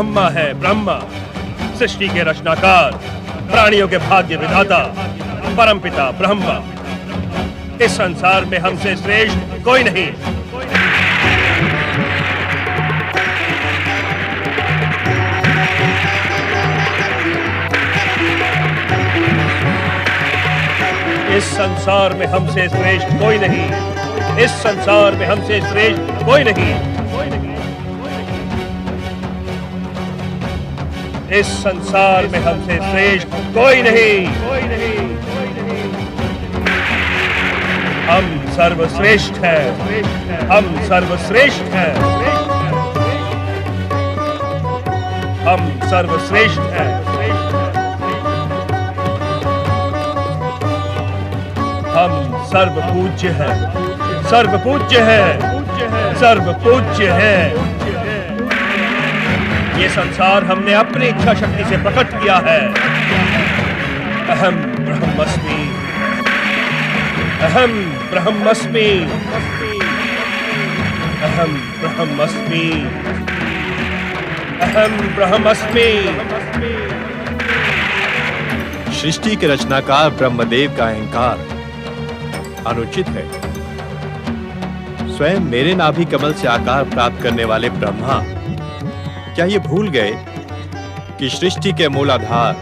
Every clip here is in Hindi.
ब्रह्मा है, ब्रह्मा सृष्टि के रचनाकार, प्राणियों के भाग्य विधाता, परमपिता ब्रह्मा। इस संसार में हमसे श्रेष्ठ कोई नहीं। इस संसार में हमसे श्रेष्ठ कोई नहीं। इस संसार में हमसे श्रेष्ठ कोई नहीं। इस संसार में हमसे श्रेष्ठ कोई नहीं। हम सर्वश्रेष्ठ हैं। हम सर्वश्रेष्ठ हैं। हम सर्वश्रेष्ठ हैं। हम सर्वपूज्य हैं। सर्वपूज्य हैं। सर्वपूज्य हैं। ये संसार हमने अपनी इच्छा शक्ति से प्रकट किया है। अहम ब्रह्मस्मि। अहम ब्रह्मस्मि। अहम ब्रह्मस्मि। अहम ब्रह्मस्मि। सृष्टि के रचनाकार ब्रह्मदेव का अहंकार अनुचित है। स्वयं मेरे नाभि कमल से आकार प्राप्त करने वाले ब्रह्मा क्या ये भूल गए कि सृष्टि के मूलाधार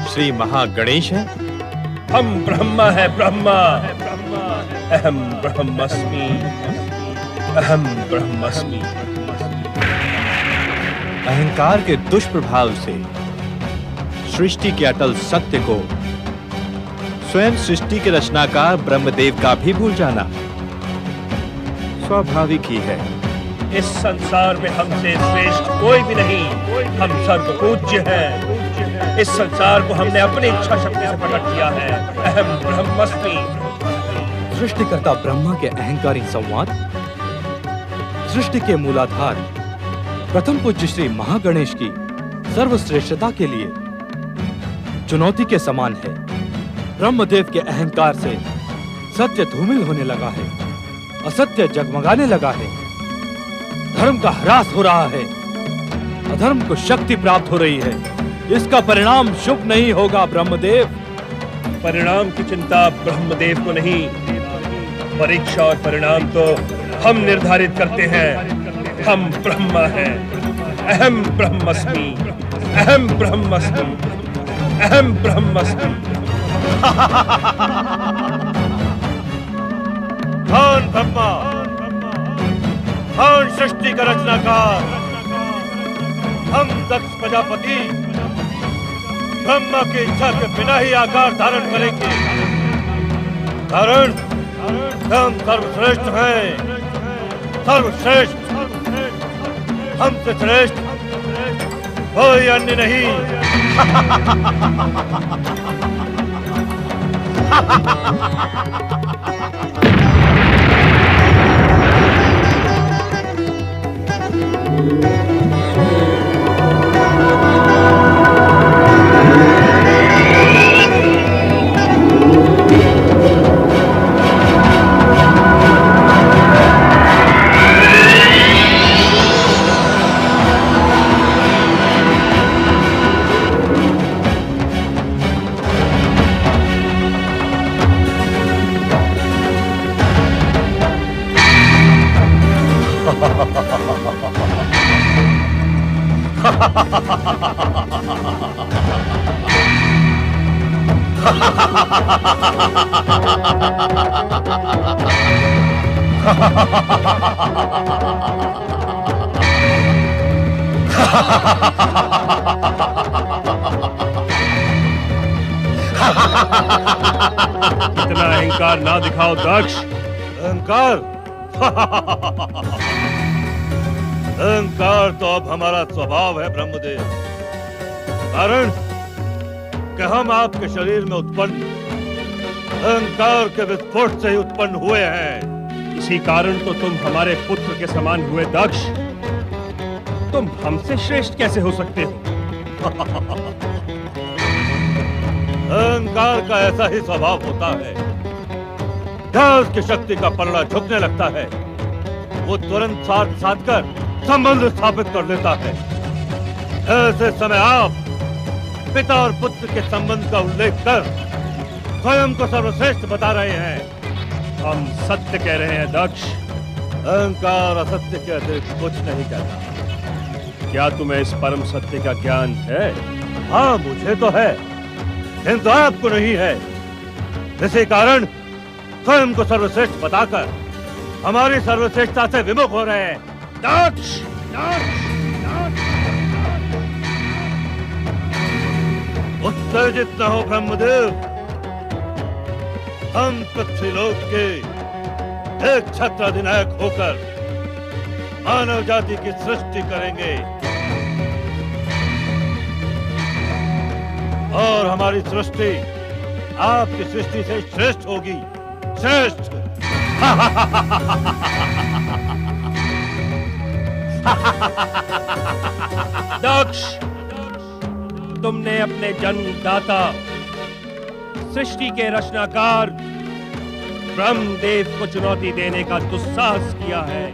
श्री महागणेश हैं? हम ब्रह्मा है, ब्रह्मा। अहम ब्रह्मस्मि। अहम ब्रह्मस्मि। अहंकार के दुष्प्रभाव से सृष्टि के अटल सत्य को स्वयं सृष्टि के रचनाकार ब्रह्मदेव का भी भूल जाना स्वाभाविक ही है। इस संसार में हमसे श्रेष्ठ कोई भी नहीं। हम सर्वपूज्य हैं। इस संसार को हमने अपनी इच्छा शक्ति से प्रकट किया है। अहम ब्रह्मस्मि। सृष्टिकर्ता ब्रह्मा के अहंकारी संवाद सृष्टि के मूलाधार प्रथम पूज्य श्री महागणेश की सर्वश्रेष्ठता के लिए चुनौती के समान है। ब्रह्मदेव के अहंकार से सत्य धूमिल होने लगा है। असत्य जगमगाने लगा है। धर्म का ह्रास हो रहा है। अधर्म को शक्ति प्राप्त हो रही है। इसका परिणाम शुभ नहीं होगा ब्रह्मदेव। परिणाम की चिंता ब्रह्मदेव को नहीं, परीक्षा और परिणाम तो हम निर्धारित करते हैं। हम ब्रह्मा हैं। अहम ब्रह्मस्मि। अहम ब्रह्मस्मि। अहम ब्रह्मस्मि। कौन ब्रह्मा? कौन सृष्टि का रचनाकार? हम दक्ष प्रजापति ब्रह्मा की इच्छा के बिना ही आकार धारण करेंगे। कारण हम सर्वश्रेष्ठ हैं। सर्वश्रेष्ठ। हमसे श्रेष्ठ कोई अन्य नहीं। इतना अहंकार ना दिखाओ दक्ष। अहंकार? अहंकार तो अब हमारा स्वभाव है ब्रह्मदेव। कारण कि हम आपके शरीर में उत्पन्न अहंकार के विस्फोट से ही उत्पन्न हुए हैं। इसी कारण तो तुम हमारे पुत्र के समान हुए दक्ष। तुम हमसे श्रेष्ठ कैसे हो सकते हो? अहंकार का ऐसा ही स्वभाव होता है। जहाँ उसकी शक्ति का पलड़ा झुकने लगता है, वो तुरंत साथ साधकर संबंध स्थापित कर लेता है। ऐसे समय आप पिता और पुत्र के संबंध का उल्लेख कर स्वयं को सर्वश्रेष्ठ बता रहे हैं। हम सत्य कह रहे हैं दक्ष। अहंकार असत्य के अतिरिक्त कुछ नहीं कहता। क्या तुम्हें इस परम सत्य का ज्ञान है? हाँ, मुझे तो है, किंतु आपको नहीं है। इसी कारण स्वयं को सर्वश्रेष्ठ बताकर हमारी सर्वश्रेष्ठता से विमुख हो रहे हैं। दक्ष! उत्तेजित न हो ब्रह्मदेव। हम पृथ्वीलोक के एक छत्र अधिनायक होकर मानव जाति की सृष्टि करेंगे और हमारी सृष्टि आपकी सृष्टि से श्रेष्ठ होगी। श्रेष्ठ। दक्ष, तुमने अपने जन्मदाता सृष्टि के रचनाकार ब्रह्मदेव को चुनौती देने का दुस्साहस किया है।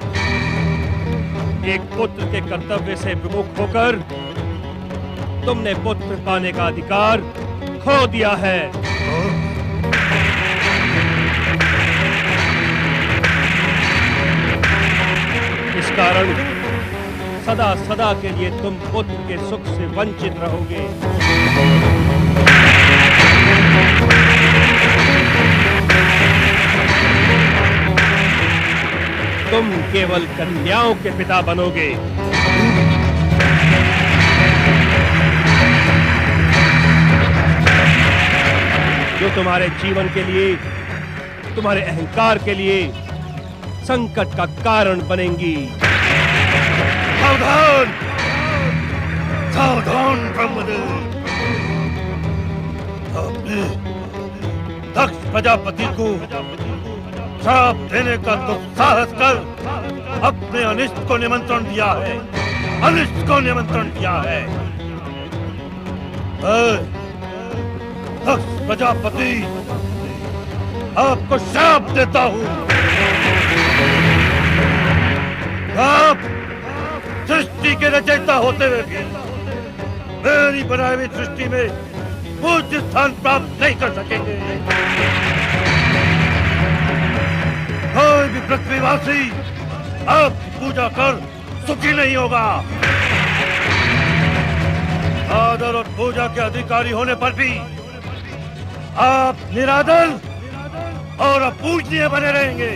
एक पुत्र के कर्तव्य से विमुख होकर तुमने पुत्र पाने का अधिकार खो दिया है। इस कारण सदा सदा के लिए तुम पुत्र के सुख से वंचित रहोगे। तुम केवल कन्याओं के पिता बनोगे। जो तुम्हारे जीवन के लिए, तुम्हारे अहंकार के लिए संकट का कारण बनेंगी। सावधान! सावधान ब्रह्मदेव! आपने दक्ष प्रजापति को श्राप देने का दुस्साहस कर अपने अनिष्ट को निमंत्रण दिया है। अनिष्ट को निमंत्रण दिया है। दक्ष प्रजापति आपको श्राप देता हूं। आप सृष्टि के रचयिता होते हुए भी मेरी बनाई हुई सृष्टि में पूज्य स्थान प्राप्त नहीं कर सकेंगे। कोई भी पृथ्वीवासी आपकी पूजा कर सुखी नहीं होगा। आदर और पूजा के अधिकारी होने पर भी आप निरादर और अपूजनीय बने रहेंगे।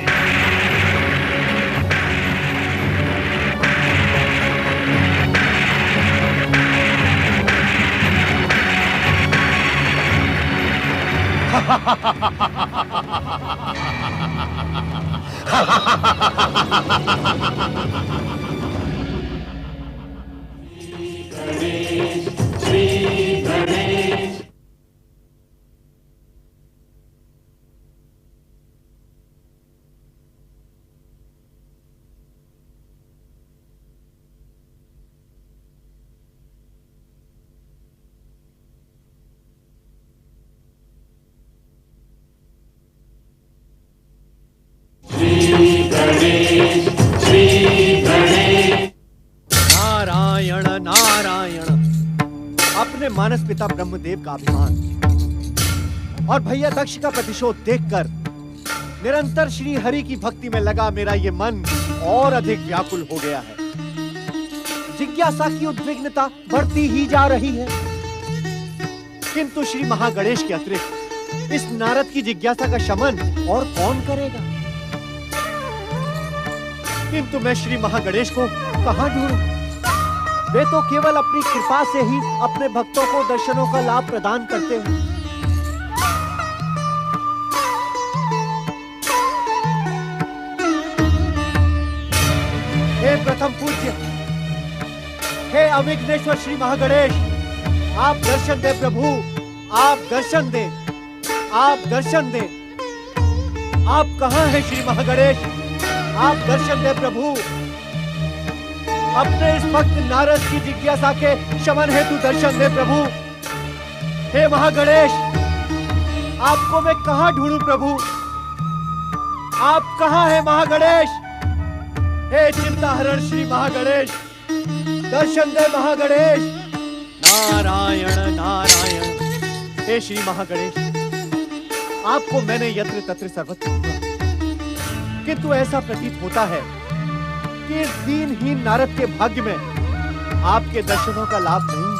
नारायण नारायण। अपने मानस पिता ब्रह्मदेव का अभिमान और भैया दक्ष का प्रतिशोध देखकर निरंतर श्री हरि की भक्ति में लगा मेरा ये मन और अधिक व्याकुल हो गया है। जिज्ञासा की उद्विग्नता बढ़ती ही जा रही है, किंतु श्री महागणेश के अतिरिक्त इस नारद की जिज्ञासा का शमन और कौन करेगा? किंतु मैं श्री महागणेश को कहां ढूंढूं? वे तो केवल अपनी कृपा से ही अपने भक्तों को दर्शनों का लाभ प्रदान करते हैं। हे प्रथम पूज्य, हे अविघ्नेश्वर श्री महागणेश, आप दर्शन दे प्रभु, आप दर्शन दे, आप दर्शन दे। आप कहां हैं श्री महागणेश? आप दर्शन दे प्रभु। अपने इस भक्त नारद की जिज्ञासा के शमन हेतु दर्शन दे प्रभु। हे महागणेश, आपको मैं कहां ढूंढूं प्रभु? आप कहां हैं महागणेश? हे चिंताहरण श्री महागणेश, दर्शन दे महागणेश। नारायण नारायण। हे श्री महागणेश, आपको मैंने यत्र तत्र सर्वत्र ढूंढा, किंतु ऐसा प्रतीत होता है कि इस दीनहीन नारद के भाग्य में आपके दर्शनों का लाभ नहीं।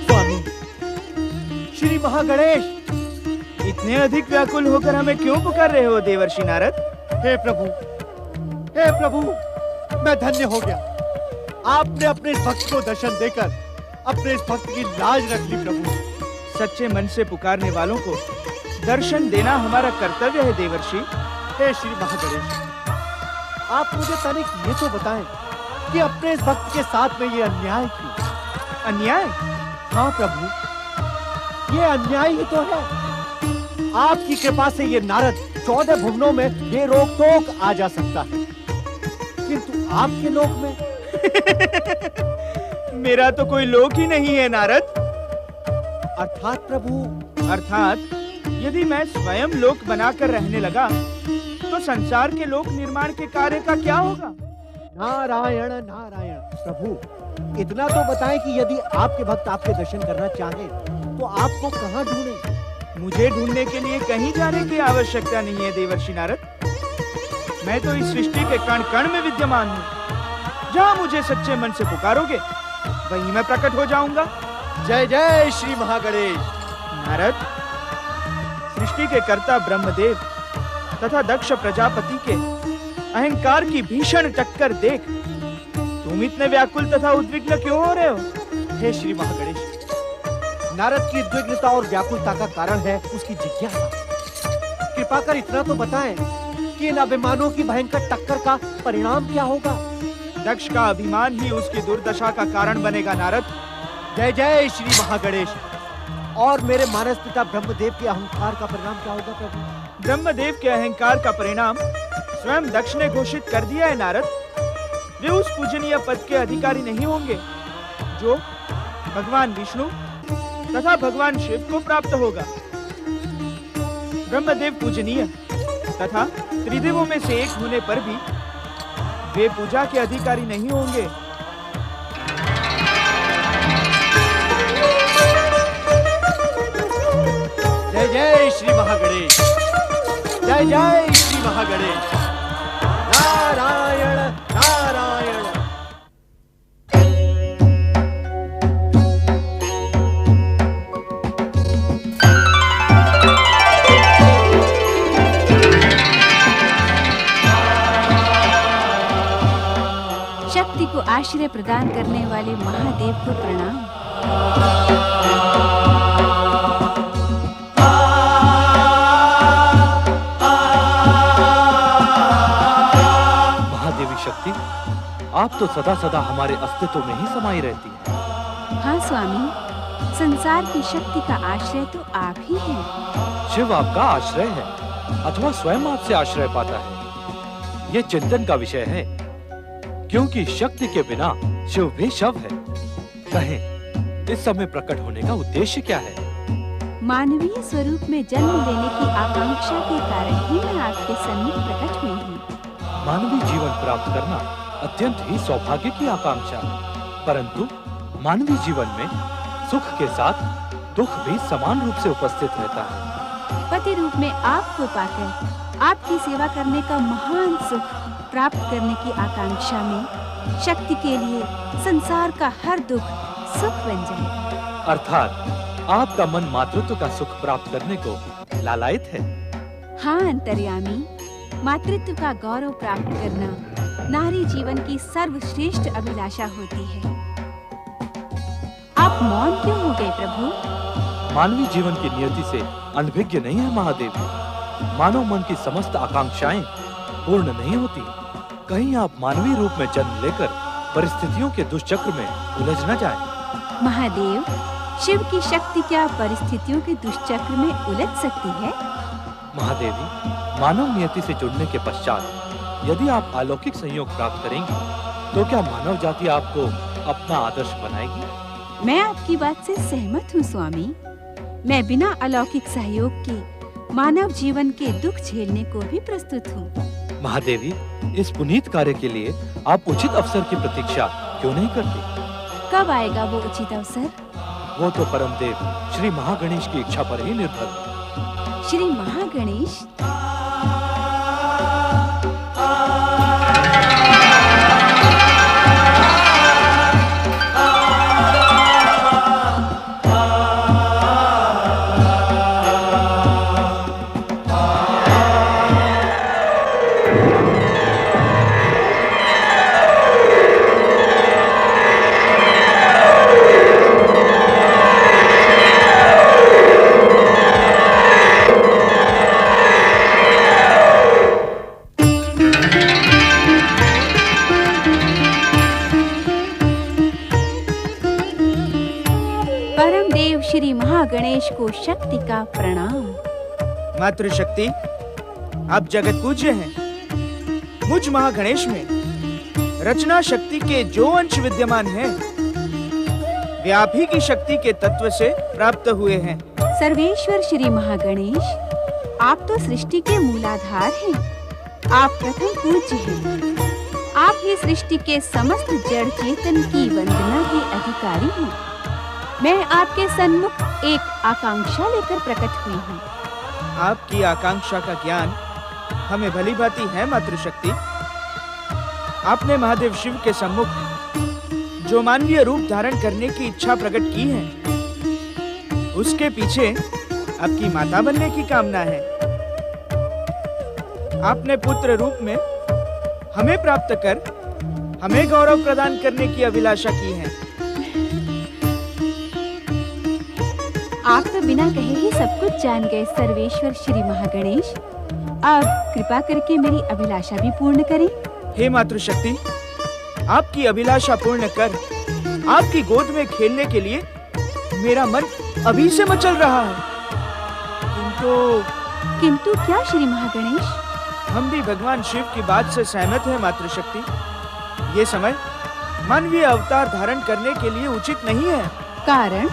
स्वामी श्री महागणेश, इतने अधिक व्याकुल होकर हमें क्यों पुकार रहे हो देवर्षि नारद? हे प्रभु, हे प्रभु, मैं धन्य हो गया। आपने अपने इस भक्त को दर्शन देकर अपने इस भक्त की लाज रख ली प्रभु। सच्चे मन से पुकारने वालों को दर्शन देना हमारा कर्तव्य है देवर्षि। हे श्री महागणेश, आप मुझे तनिक ये तो बताएं कि अपने इस भक्त के साथ में ये अन्याय क्यों? अन्याय? हाँ प्रभु, ये अन्याय ही तो है। आपकी कृपा से ये नारद 14 भुवनों में ये रोक टोक आ जा सकता है, किंतु आपके लोक में मेरा तो कोई लोक ही नहीं है नारद। अर्थात प्रभु? अर्थात यदि मैं स्वयं लोक बनाकर रहने लगा तो संसार के लोक निर्माण के कार्य का क्या होगा? नारायण नारायण। प्रभु, इतना तो बताएं कि यदि आपके भक्त आपके दर्शन करना चाहें तो आपको कहाँ ढूंढें? मुझे ढूंढने के लिए कहीं जाने की आवश्यकता नहीं है देवर्षि नारद। मैं तो इस सृष्टि के कण कण में विद्यमान हूँ। जहाँ मुझे सच्चे मन से पुकारोगे वहीं मैं प्रकट हो जाऊंगा। जय जय श्री महागणेश। नारद, सृष्टि के कर्ता ब्रह्मदेव तथा दक्ष प्रजापति के अहंकार की भीषण टक्कर देख तुम इतने व्याकुल तथा उद्विग्न क्यों हो रहे हो? हे श्री महागणेश, नारद की उद्विग्नता और व्याकुलता का कारण है उसकी जिज्ञासा। कृपा कर इतना तो बताएं कि इन अभिमानों की भयंकर टक्कर का परिणाम क्या होगा? दक्ष का अभिमान ही उसकी दुर्दशा का कारण बनेगा नारद। जय जय श्री महागणेश। और मेरे मानस पिता ब्रह्मदेव के अहंकार का परिणाम क्या होगा प्रभु? ब्रह्मदेव के अहंकार का परिणाम स्वयं दक्ष ने घोषित कर दिया है नारद। वे उस पूजनीय पद के अधिकारी नहीं होंगे जो भगवान विष्णु तथा भगवान शिव को प्राप्त होगा। ब्रह्मदेव पूजनीय तथा त्रिदेवों में से एक होने पर भी वे पूजा के अधिकारी नहीं होंगे। जय जय श्री महागणेश। जय जय श्री महागणेश। नारायण नारायण। शक्ति को आश्रय प्रदान करने वाले महादेव को प्रणाम। महादेवी शक्ति, आप तो सदा सदा हमारे अस्तित्व में ही समाई रहती हैं। हाँ स्वामी, संसार की शक्ति का आश्रय तो आप ही हैं। शिव आपका आश्रय है अथवा स्वयं आपसे आश्रय पाता है, ये चिंतन का विषय है, क्योंकि शक्ति के बिना शिव भी शव है। कहें, इस समय प्रकट होने का उद्देश्य क्या है? मानवीय स्वरूप में जन्म लेने की आकांक्षा के कारण ही मैं आपके सन्मुख प्रकट हुई हूँ। मानवीय जीवन प्राप्त करना अत्यंत ही सौभाग्य की आकांक्षा है, परंतु मानवीय जीवन में सुख के साथ दुख भी समान रूप से उपस्थित रहता है। पति रूप में आपको पाकर आपकी सेवा करने का महान सुख प्राप्त करने की आकांक्षा में शक्ति के लिए संसार का हर दुख सुख बन जाए। अर्थात आपका मन मातृत्व का सुख प्राप्त करने को लालायित है। हाँ अंतर्यामी, मातृत्व का गौरव प्राप्त करना नारी जीवन की सर्वश्रेष्ठ अभिलाषा होती है। आप मौन क्यों हो गए प्रभु? मानवीय जीवन की नियति से अनभिज्ञ नहीं है महादेवी। मानव मन की समस्त आकांक्षाएं पूर्ण नहीं होती। कहीं आप मानवीय रूप में जन्म लेकर परिस्थितियों के दुष्चक्र में उलझ न जाएं। महादेव, शिव की शक्ति क्या परिस्थितियों के दुष्चक्र में उलझ सकती है? महादेवी, मानव नियति से जुड़ने के पश्चात यदि आप अलौकिक संयोग प्राप्त करेंगी तो क्या मानव जाति आपको अपना आदर्श बनाएगी? मैं आपकी बात से सहमत हूँ स्वामी। मैं बिना अलौकिक सहयोग के मानव जीवन के दुख झेलने को भी प्रस्तुत हूँ। महादेवी, इस पुनीत कार्य के लिए आप उचित अवसर की प्रतीक्षा क्यों नहीं करती? कब आएगा वो उचित अवसर? वो तो परमदेव श्री महागणेश की इच्छा पर ही निर्भर है। श्री महागणेश? श्री महागणेश को शक्ति का प्रणाम। मातृशक्ति, आप जगत पूज्य हैं। मुझ महागणेश में रचना शक्ति के जो अंश विद्यमान हैं, वे आप ही की शक्ति के तत्व से प्राप्त हुए हैं। सर्वेश्वर श्री महागणेश, आप तो सृष्टि के मूलाधार हैं। आप प्रथम पूज्य हैं। आप ही सृष्टि के समस्त जड़ चेतन की वंदना के अधिकारी हैं। मैं आपके सन्मुख एक आकांक्षा लेकर प्रकट हुई हूँ। आपकी आकांक्षा का ज्ञान हमें भली भांति है मातृशक्ति। आपने महादेव शिव के सम्मुख जो मानवीय रूप धारण करने की इच्छा प्रकट की है, उसके पीछे आपकी माता बनने की कामना है। आपने पुत्र रूप में हमें प्राप्त कर हमें गौरव प्रदान करने की अभिलाषा की है। आप तो बिना कहे ही सब कुछ जान गए सर्वेश्वर श्री महागणेश। अब कृपा करके मेरी अभिलाषा भी पूर्ण करें। हे मातृशक्ति, आपकी अभिलाषा पूर्ण कर आपकी गोद में खेलने के लिए मेरा मन अभी से मचल रहा है। किंतु क्या श्री महागणेश? हम भी भगवान शिव की बात से सहमत हैं मातृशक्ति। ये समय मानवीय अवतार धारण करने के लिए उचित नहीं है। कारण?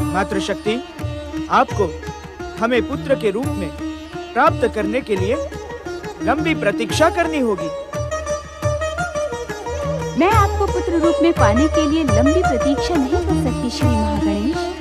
मातृशक्ति, आपको हमें पुत्र के रूप में प्राप्त करने के लिए लंबी प्रतीक्षा करनी होगी। मैं आपको पुत्र रूप में पाने के लिए लंबी प्रतीक्षा नहीं कर सकती श्री महागणेश।